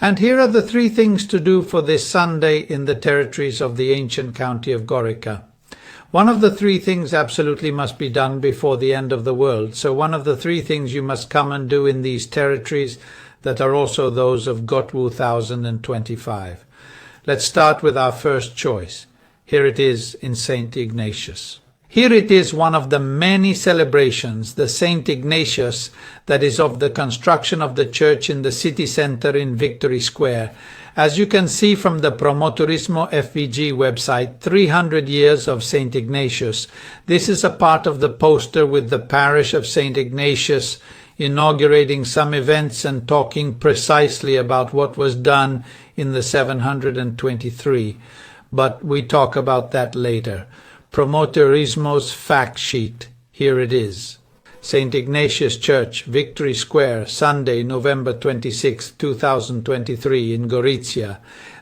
And here are the 3 things to do for this Sunday in the territories of the ancient county of Gorica. One of the 3 things absolutely must be done before the end of the world. So one of the 3 things you must come and do in these territories that are also those of Gotwu 1025. Let's start with our first choice. Here it is in St. Ignatius. Here it is one of the many celebrations, the St. Ignatius, that is of the construction of the church in the city center in Victory Square. As you can see from the Promotorismo FVG website, 300 years of St. Ignatius. This is a part of the poster with the parish of St. Ignatius inaugurating some events and talking precisely about what was done in the 723. But we talk about that later. Promotorismo's fact sheet. Here it is. St. Ignatius Church, Victory Square, Sunday, November 26, 2023, in Gorizia.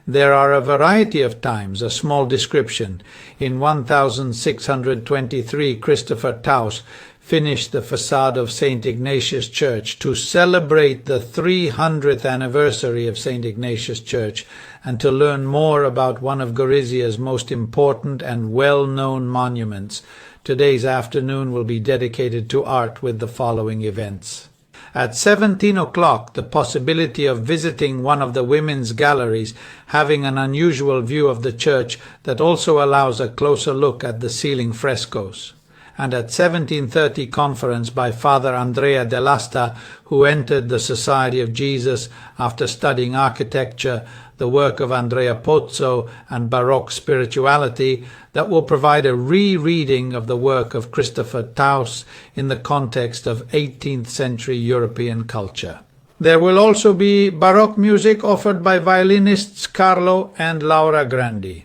There are a variety of times, a small description. In 1623, Christopher Taus finished the facade of St. Ignatius Church to celebrate the 300th anniversary of St. Ignatius Church and to learn more about one of Gorizia's most important and well-known monuments. Today's afternoon will be dedicated to art with the following events. At 17 o'clock, the possibility of visiting one of the women's galleries, having an unusual view of the church that also allows a closer look at the ceiling frescoes. And at 17:30 conference by Father Andrea dell'Asta, who entered the Society of Jesus after studying architecture, the work of Andrea Pozzo and Baroque spirituality, that will provide a rereading of the work of Christopher Taus in the context of 18th century European culture. There will also be Baroque music offered by violinists Carlo and Laura Grandi.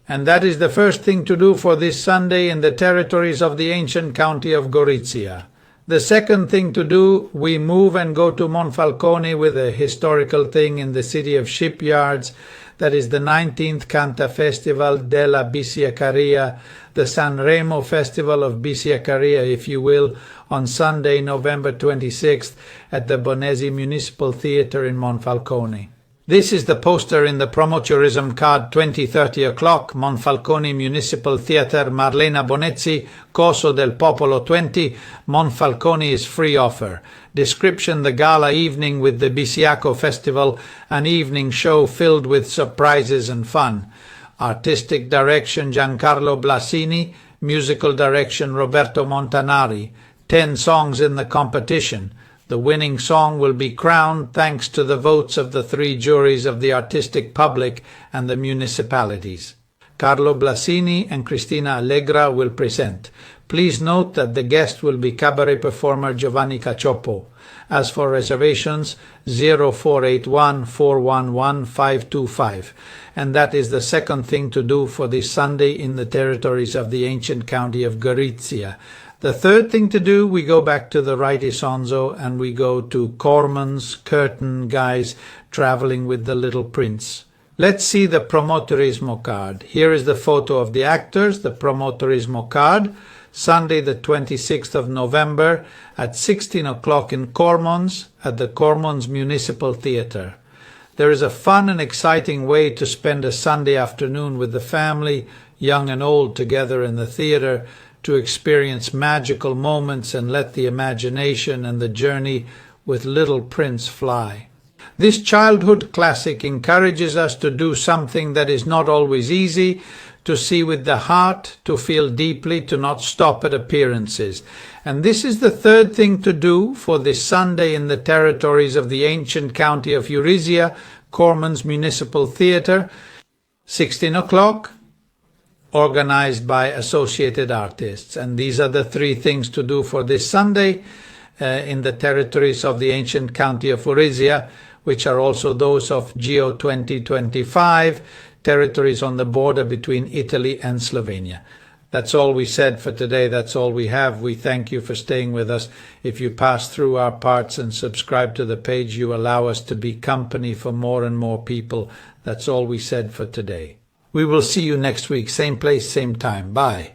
And that is the first thing to do for this Sunday in the territories of the ancient county of Gorizia. The second thing to do, we move and go to Monfalcone with a historical thing in the city of shipyards. That is the 19th Canta Festival della Bisiacaria, the Sanremo Festival of Bisiacaria, if you will, on Sunday, November 26th at the Bonesi Municipal Theatre in Monfalcone. This is the poster in the Promotourism card 20:30 o'clock, Monfalcone Municipal Theatre, Marlena Bonezzi, Coso del Popolo 20, Monfalcone is free offer. Description: the gala evening with the Bisiaco Festival, an evening show filled with surprises and fun. Artistic direction Giancarlo Blasini, musical direction Roberto Montanari. 10 songs in the competition. The winning song will be crowned thanks to the votes of the 3 juries of the artistic public and the municipalities. Carlo Blasini and Cristina Allegra will present. Please note that the guest will be cabaret performer Giovanni Cacioppo. As for reservations, 0481 411 525. And that is the second thing to do for this Sunday in the territories of the ancient county of Gorizia. The third thing to do, we go back to the right Isonzo and we go to Corman's curtain guys traveling with the Little Prince. Let's see the Promotorismo card. Here is the photo of the actors, the Promotorismo card. Sunday the 26th of November at 16 o'clock in Cormons at the Cormons Municipal Theatre. There is a fun and exciting way to spend a Sunday afternoon with the family, young and old, together in the theatre, to experience magical moments and let the imagination and the journey with Little Prince fly. This childhood classic encourages us to do something that is not always easy, to see with the heart, to feel deeply, to not stop at appearances. And this is the third thing to do for this Sunday in the territories of the ancient county of Gorizia, Cormans Municipal Theatre, 16 o'clock, organized by associated artists. And these are the 3 things to do for this Sunday in the territories of the ancient county of Gorizia, which are also those of Geo 2025, territories on the border between Italy and Slovenia. That's all we said for today. That's all we have. We thank you for staying with us. If you pass through our parts and subscribe to the page, you allow us to be company for more and more people. That's all we said for today. We will see you next week, same place, same time. Bye.